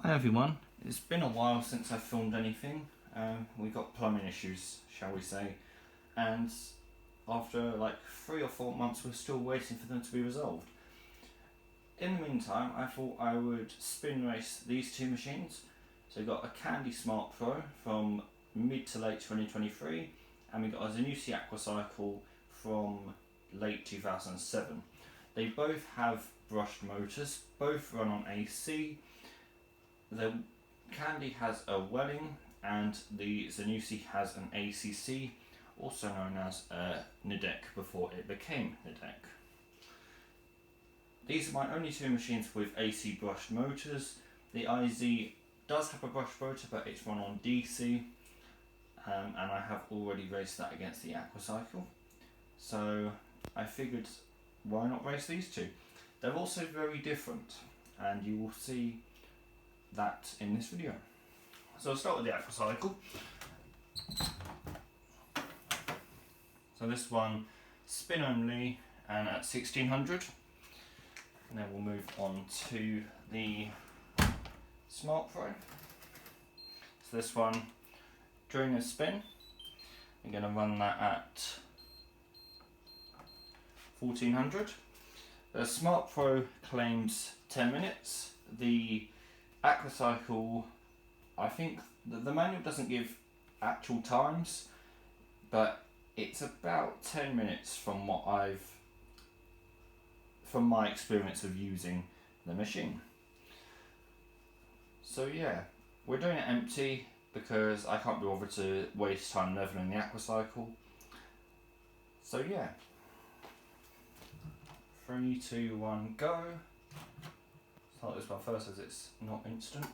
Hi everyone, it's been a while since I filmed anything. We got plumbing issues, shall we say, and after like 3 or 4 months we're still waiting for them to be resolved. In the meantime, I thought I would spin race these two machines. So we got a Candy smartpro from mid to late 2023, and we got a Zanussi aquacycle from late 2007. They both have brushed motors, both run on AC. The Candy has a Welling and the Zanussi has an ACC, also known as a Nidec before it became Nidec. These are my only two machines with AC brushed motors. The IZ does have a brushed motor, but it's run on DC, and I have already raced that against the aquacycle. So I figured, why not race these two? They're also very different, and you will see that in this video. So I'll start with the aquacycle. So this one, spin only and at 1600. And then we'll move on to the smartpro. So this one, during a spin, I'm going to run that at 1400. The smartpro claims 10 minutes. The aquacycle, I think the manual doesn't give actual times, but it's about 10 minutes from my experience of using the machine. So yeah, we're doing it empty because I can't be bothered to waste time leveling the aquacycle. So yeah, 3, 2, 1, go. Start this one first as it's not instant.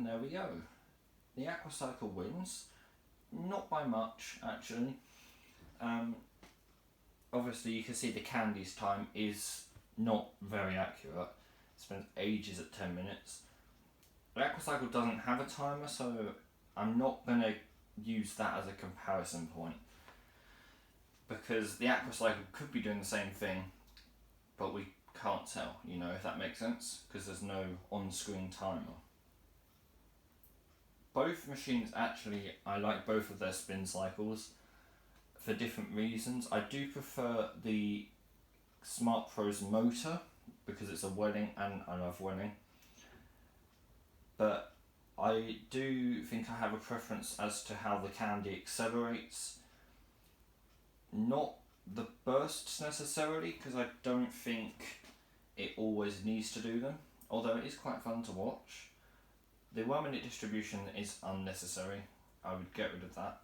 And there we go. The aquacycle wins, not by much actually. Obviously you can see the candy's time is not very accurate. It spends ages at 10 minutes. The aquacycle doesn't have a timer, so I'm not going to use that as a comparison point, because the aquacycle could be doing the same thing, but we can't tell, you know, if that makes sense, because there's no on-screen timer. Both machines actually, I like both of their spin cycles for different reasons. I do prefer the smartpro's motor because it's a wedding and I love wedding, but I do think I have a preference as to how the candy accelerates. Not the bursts necessarily, because I don't think it always needs to do them, although it is quite fun to watch. The 1 minute distribution is unnecessary. I would get rid of that.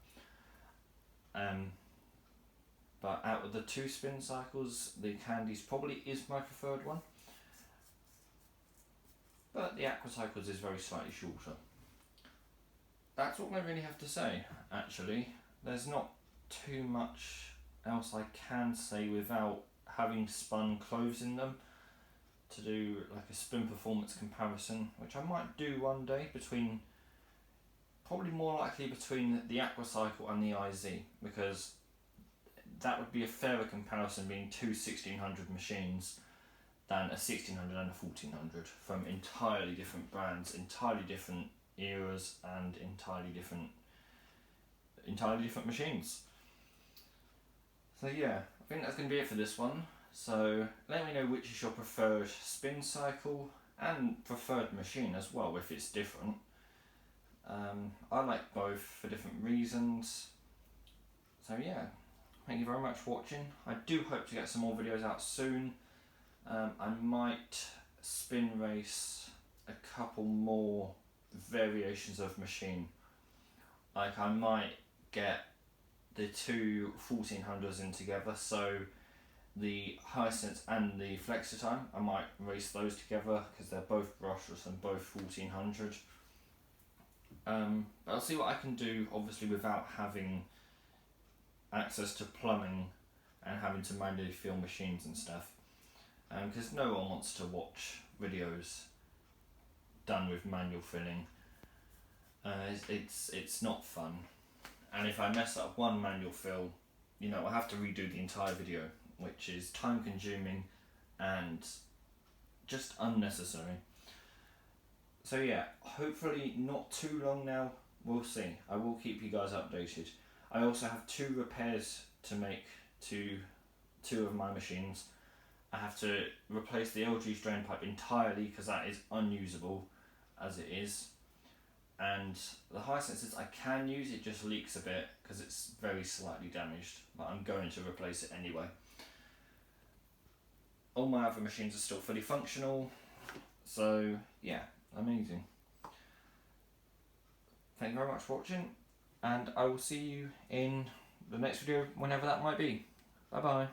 But out of the two spin cycles, the candies probably is my preferred one. But the aquacycles is very slightly shorter. That's all I really have to say, actually. There's not too much else I can say without having spun clothes in them to do like a spin performance comparison, which I might do one day between, probably more likely between the aquacycle and the IZ, because that would be a fairer comparison being two 1600 machines than a 1600 and a 1400 from entirely different brands, entirely different eras and entirely different machines. So yeah, I think that's going to be it for this one. So let me know which is your preferred spin cycle and preferred machine as well, if it's different. I like both for different reasons. So yeah, thank you very much for watching. I do hope to get some more videos out soon. I might spin race a couple more variations of machine. Like I might get the two 1400s in together, so the Hyacinth and the Flexitime, I might race those together because they're both brushless and both 1400. But I'll see what I can do, obviously without having access to plumbing and having to manually fill machines and stuff, because no one wants to watch videos done with manual filling. It's not fun, and if I mess up one manual fill, you know, I have to redo the entire video, which is time consuming and just unnecessary. So yeah, hopefully not too long now, we'll see. I will keep you guys updated. I also have 2 repairs to make to 2 of my machines. I have to replace the LG drain pipe entirely because that is unusable as it is. And the Hyacinth, I can use, it just leaks a bit because it's very slightly damaged, but I'm going to replace it anyway. All my other machines are still fully functional, so yeah, amazing. Thank you very much for watching, and I will see you in the next video, whenever that might be. Bye bye.